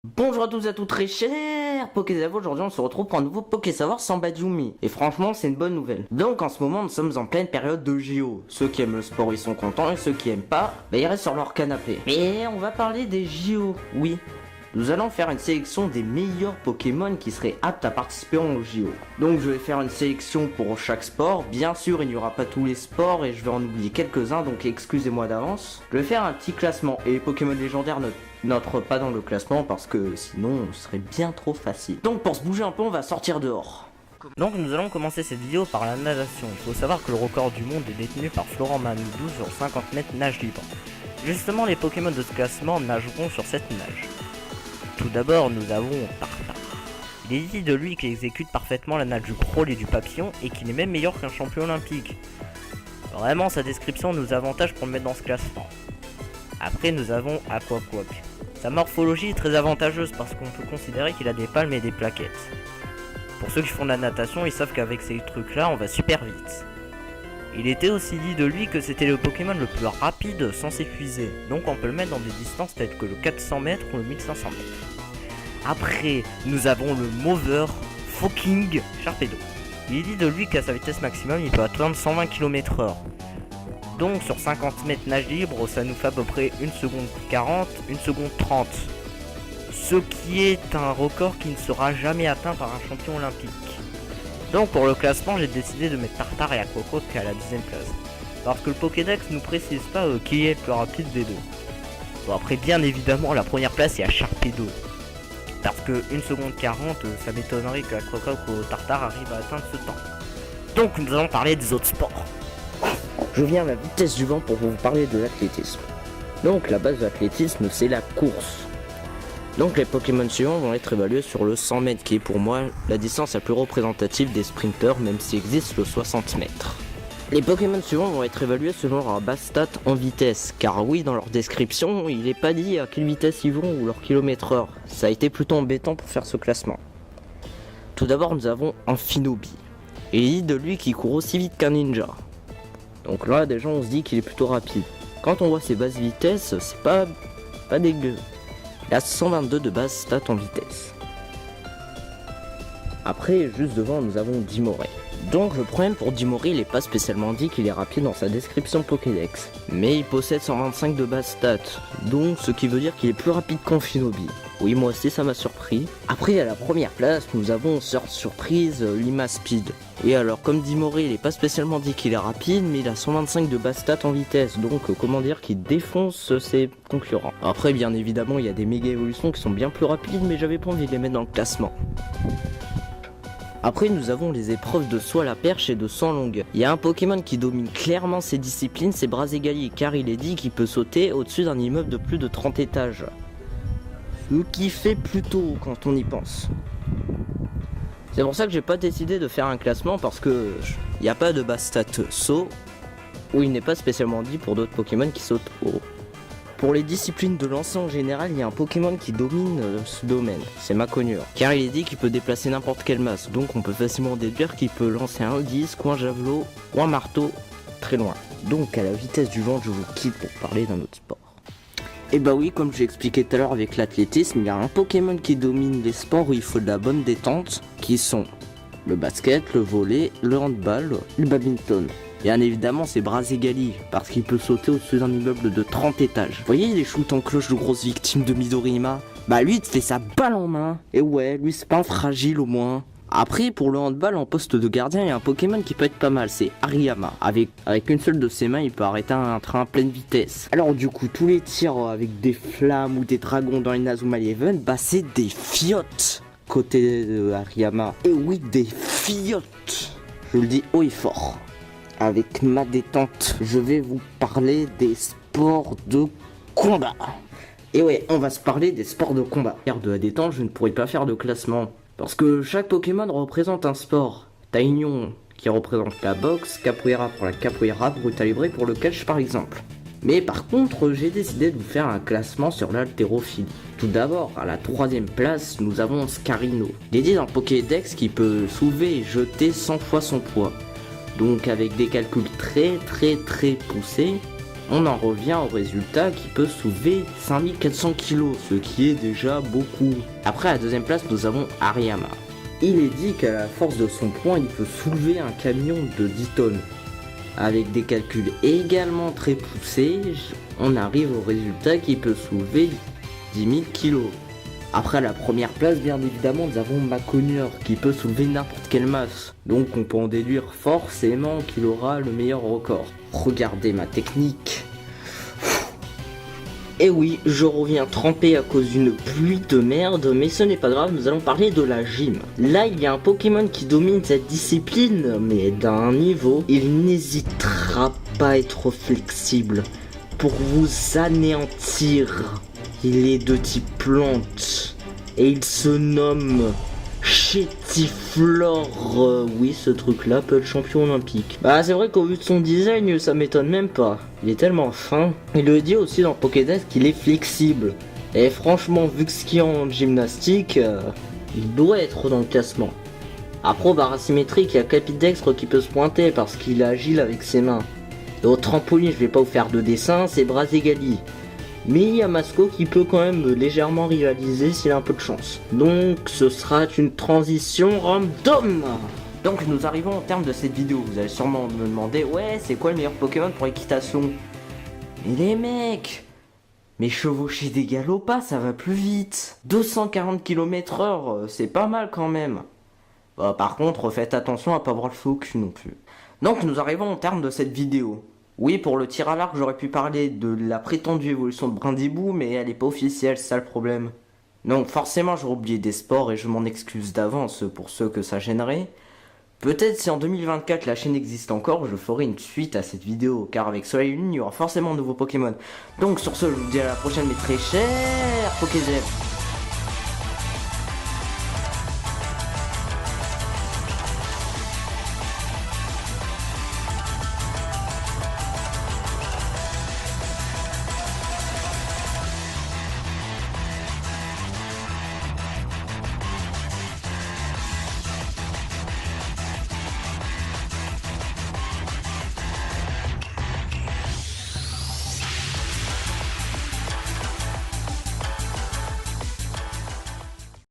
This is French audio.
Bonjour à tous et à toutes très chers Pokédev, aujourd'hui on se retrouve pour un nouveau Pokésavoir sans Badioumi. Et franchement c'est une bonne nouvelle. Donc en ce moment nous sommes en pleine période de JO. Ceux qui aiment le sport ils sont contents et ceux qui aiment pas, ils restent sur leur canapé. Mais on va parler des JO, oui. Nous allons faire une sélection des meilleurs Pokémon qui seraient aptes à participer aux JO. Donc je vais faire une sélection pour chaque sport. Bien sûr il n'y aura pas tous les sports et je vais en oublier quelques-uns, donc excusez-moi d'avance. Je vais faire un petit classement et les Pokémon légendaires n'entrent pas dans le classement parce que sinon ce serait bien trop facile. Donc pour se bouger un peu on va sortir dehors. Donc nous allons commencer cette vidéo par la natation. Il faut savoir que le record du monde est détenu par Florent Manodou sur 50 mètres nage libre. Justement les Pokémon de ce classement nageront sur cette nage. Tout d'abord nous avons Tartare. Il est dit de lui qu'il exécute parfaitement la nage du crawl et du papillon et qu'il est même meilleur qu'un champion olympique. Vraiment sa description nous avantage pour le mettre dans ce classement. Après nous avons Aquaquack. Sa morphologie est très avantageuse parce qu'on peut considérer qu'il a des palmes et des plaquettes. Pour ceux qui font de la natation, ils savent qu'avec ces trucs là on va super vite. Il était aussi dit de lui que c'était le Pokémon le plus rapide sans s'épuiser, donc on peut le mettre dans des distances telles que le 400 mètres ou le 1500 mètres. Après, nous avons le Mover Fucking Sharpedo. Il est dit de lui qu'à sa vitesse maximum, il peut atteindre 120 km/h. Donc sur 50 mètres nage libre, ça nous fait à peu près 1 seconde 40, 1 seconde 30. Ce qui est un record qui ne sera jamais atteint par un champion olympique. Donc pour le classement, j'ai décidé de mettre Tartare et Aquaquack à la 10ème place. Parce que le Pokédex nous précise pas qui est le plus rapide des deux. Bon après bien évidemment la première place est à Sharpedo. Parce que 1 seconde 40, ça m'étonnerait que Aquaquack ou Tartare arrive à atteindre ce temps. Donc nous allons parler des autres sports. Je viens à la vitesse du vent pour vous parler de l'athlétisme. Donc la base de l'athlétisme c'est la course. Donc les Pokémon suivants vont être évalués sur le 100 mètres qui est pour moi la distance la plus représentative des sprinteurs même s'il existe le 60 mètres. Les Pokémon suivants vont être évalués selon leur base stat en vitesse, car oui dans leur description il n'est pas dit à quelle vitesse ils vont ou leur kilomètre/heure. Ça a été plutôt embêtant pour faire ce classement. Tout d'abord nous avons Amphinobi. Il est dit de lui qui court aussi vite qu'un ninja. Donc là déjà on se dit qu'il est plutôt rapide. Quand on voit ses bases vitesse c'est pas dégueu. Il a 122 de base stat en vitesse. Après, juste devant, nous avons Dimoré. Donc le problème pour Dimoré, il n'est pas spécialement dit qu'il est rapide dans sa description Pokédex. Mais il possède 125 de base stat, donc ce qui veut dire qu'il est plus rapide qu'Amphinobi. Oui, moi aussi ça m'a surpris. Après, à la première place, nous avons surprise Limaspeed. Et alors, comme Dimoré, il n'est pas spécialement dit qu'il est rapide, mais il a 125 de base stat en vitesse, donc comment dire qu'il défonce ses concurrents. Après, bien évidemment, il y a des méga évolutions qui sont bien plus rapides, mais j'avais pas envie de les mettre dans le classement. Après nous avons les épreuves de saut à la perche et de saut en longueur. Il y a un Pokémon qui domine clairement ces disciplines, c'est Braségali, car il est dit qu'il peut sauter au-dessus d'un immeuble de plus de 30 étages. Ce qui fait plutôt haut quand on y pense. C'est pour ça que j'ai pas décidé de faire un classement parce que il n'y a pas de base stat saut, où il n'est pas spécialement dit pour d'autres Pokémon qui sautent haut. Pour les disciplines de lancer en général, il y a un Pokémon qui domine ce domaine, c'est Macognure. Car il est dit qu'il peut déplacer n'importe quelle masse, donc on peut facilement déduire qu'il peut lancer un disque ou un javelot ou un marteau très loin. Donc à la vitesse du vent, je vous quitte pour parler d'un autre sport. Et bah oui, comme j'ai expliqué tout à l'heure avec l'athlétisme, il y a un Pokémon qui domine les sports où il faut de la bonne détente, qui sont le basket, le volley, le handball, le badminton. Et bien évidemment c'est Braségali, parce qu'il peut sauter au-dessus d'un immeuble de 30 étages. Vous voyez les shoots en cloche de grosses victimes de Midorima? Bah lui il te fait sa balle en main. Et ouais, lui c'est pas un fragile au moins. Après pour le handball en poste de gardien, il y a un Pokémon qui peut être pas mal, c'est Hariyama. Avec une seule de ses mains, il peut arrêter un train à pleine vitesse. Alors du coup, tous les tirs avec des flammes ou des dragons dans Inazuma Eleven, bah c'est des fiottes côté de Hariyama. Et oui, des fiottes. Je le dis haut et fort. Avec ma détente, je vais vous parler des sports de combat. Et ouais, on va se parler des sports de combat. De la détente, je ne pourrais pas faire de classement. Parce que chaque Pokémon représente un sport. Taignon qui représente la boxe, Capoeira pour la Capoeira, Brutalibré pour le catch par exemple. Mais par contre, j'ai décidé de vous faire un classement sur l'haltérophilie. Tout d'abord, à la 3ème place, nous avons Scarino. Il est dit dans le Pokédex qui peut soulever et jeter 100 fois son poids. Donc avec des calculs très poussés, On en revient au résultat qui peut soulever 5400 kg, ce qui est déjà beaucoup. Après, à la deuxième place, nous avons Ariyama. Il est dit qu'à la force de son poids, il peut soulever un camion de 10 tonnes. Avec des calculs également très poussés, on arrive au résultat qui peut soulever 10 000 kg. Après la première place, bien évidemment, nous avons Makonur qui peut soulever n'importe quelle masse. Donc on peut en déduire forcément qu'il aura le meilleur record. Regardez ma technique. Et oui, je reviens trempé à cause d'une pluie de merde, mais ce n'est pas grave, nous allons parler de la gym. Là, il y a un Pokémon qui domine cette discipline, mais d'un niveau, il n'hésitera pas à être flexible pour vous anéantir. Il est de type plante et il se nomme Chétiflore. Oui, ce truc-là peut être champion olympique. Bah, c'est vrai qu'au vu de son design, ça m'étonne même pas. Il est tellement fin. Il le dit aussi dans Pokédex qu'il est flexible. Et franchement, vu que ce qu'il y a en gymnastique, il doit être dans le classement. Après, au barre asymétrique, il y a Capidextre qui peut se pointer parce qu'il est agile avec ses mains. Et au trampoline, je vais pas vous faire de dessin, c'est Brazegali. Mais il y a Masco qui peut quand même légèrement rivaliser s'il a un peu de chance. Donc ce sera une transition random. Donc nous arrivons au terme de cette vidéo. Vous allez sûrement me demander, ouais, c'est quoi le meilleur Pokémon pour équitation? Mais les mecs, mais chevaucher des galopas, ça va plus vite. 240 km/h, c'est pas mal quand même. Bah, par contre, faites attention à pas avoir le feu au cul non plus. Donc nous arrivons au terme de cette vidéo. Oui, pour le tir à l'arc, j'aurais pu parler de la prétendue évolution de Brindibou, mais elle est pas officielle, c'est ça le problème. Donc forcément, j'aurais oublié des sports et je m'en excuse d'avance pour ceux que ça gênerait. Peut-être si en 2024 la chaîne existe encore, je ferai une suite à cette vidéo, car avec Soleil et Lune, il y aura forcément de nouveaux Pokémon. Donc sur ce, je vous dis à la prochaine, mes très chers Pokézef.